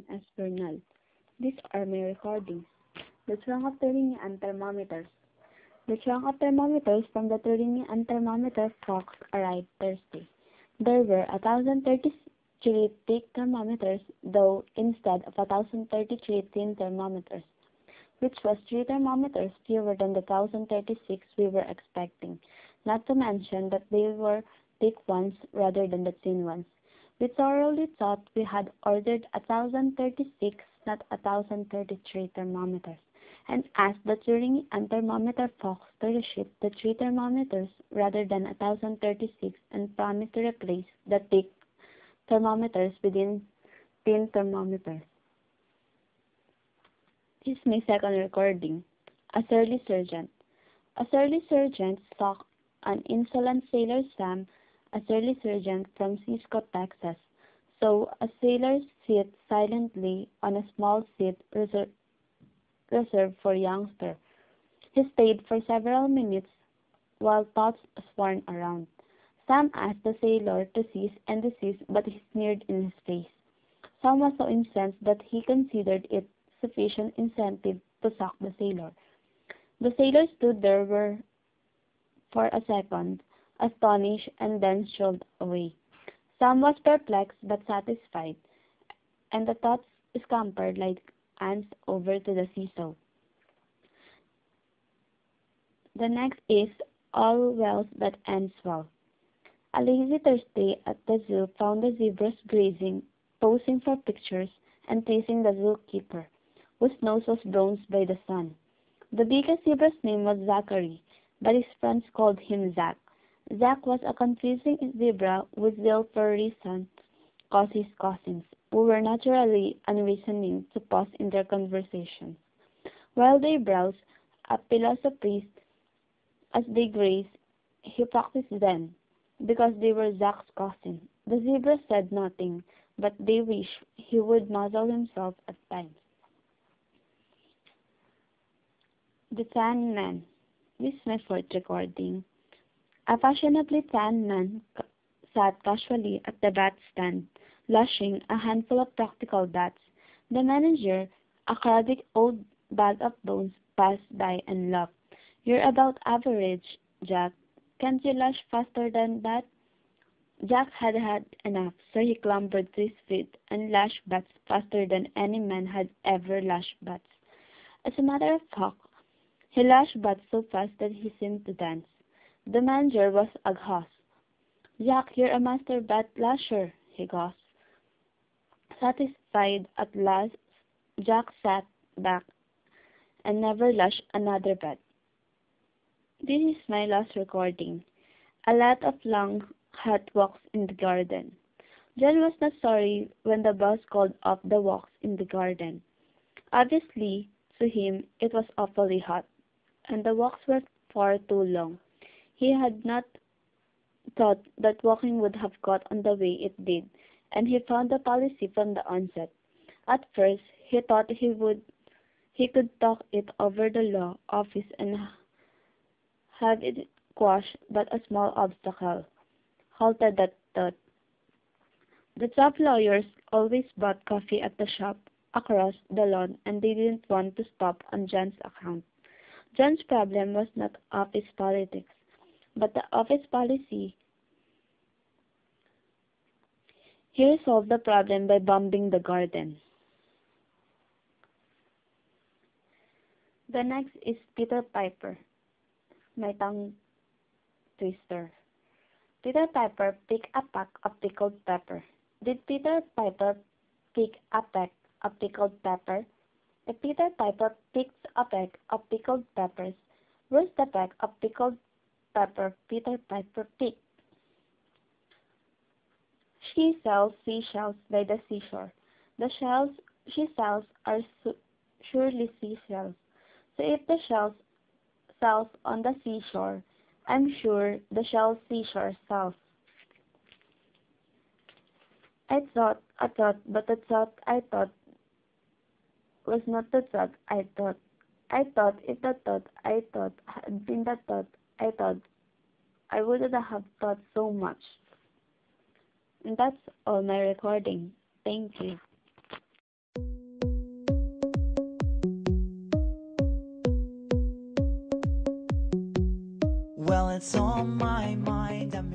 name as Bernal. These are my recordings. The throng of Thuringian Thermometers. The throng of thermometers from the Thuringian Thermometer Fox arrived Thursday. There were 1,033 thick thermometers, though instead of 1,033 thin thermometers, which was 3 thermometers fewer than the 1,036 we were expecting, not to mention that they were thick ones rather than the thin ones. We thoroughly thought we had ordered 1,036, not 1,033 thermometers, and asked the Thuringian Thermometer Fox to reship the 3 thermometers rather than 1,036 and promised to replace the thick thermometers with thin thermometers. This is my second recording. A surly sergeant. A surly sergeant saw an insolent sailor Sam, a surly sergeant from Cisco, Texas, saw a sailor sit silently on a small seat reserved for youngsters. He stayed for several minutes while thoughts swarmed around. Sam asked the sailor to cease and desist, but he sneered in his face. Sam was so incensed that he considered it sufficient incentive to sack the sailor. The sailor stood there for a second, astonished, and then strolled away. Sam was perplexed but satisfied, and the thoughts scampered like ants over to the seesaw. The next is All Well That Ends Well. A lazy Thursday at the zoo found the zebras grazing, posing for pictures, and teasing the zookeeper, whose nose was bronzed by the sun. The biggest zebra's name was Zachary, but his friends called him Zach. Zach was a confusing zebra with zeal for reason, cause his cousins, who were naturally unreasoning, to pause in their conversations. While they browsed a philosophy as they grazed, he practiced Zen, because they were Zach's cousins. The zebra said nothing, but they wished he would muzzle himself at times. The Tan Man. This is my fourth recording. A fashionably tanned man sat casually at the bat stand, lushing a handful of practical bats. The manager, a crowded old bag of bones, passed by and laughed. "You're about average, Jack. Can't you lush faster than that?" Jack had had enough, so he clambered to his feet and lashed bats faster than any man had ever lashed bats. As a matter of fact, he lashed bats so fast that he seemed to dance. The manager was aghast. "Jack, you're a master bat lasher," he gasped. Satisfied at last, Jack sat back and never lashed another bat. This is my last recording. A lot of long, hot walks in the garden. John was not sorry when the boss called off the walks in the garden. Obviously, to him, it was awfully hot, and the walks were far too long. He had not thought that walking would have got on the way it did, and he found the policy from the onset. At first, he thought he could talk it over the law office and have it quashed, but a small obstacle halted that thought. The top lawyers always bought coffee at the shop across the lawn, and they didn't want to stop on John's account. John's problem was not office politics, but the office policy. He resolved the problem by bombing the garden. The next is Peter Piper, my tongue twister. Peter Piper picked a peck of pickled pepper. Did Peter Piper pick a peck of pickled pepper? If Peter Piper picked a peck of pickled peppers, where's the peck of pickled pepper Peter Piper picked? She sells seashells by the seashore. The shells she sells are surely seashells. So if the shells sells on the seashore, I'm sure the shell seashore sells. I thought, but the thought I thought was not the thought I thought. I thought if the thought I thought had been the thought I thought, I wouldn't have thought so much. And that's all my recording. Thank you. Well, it's on my mind. I'm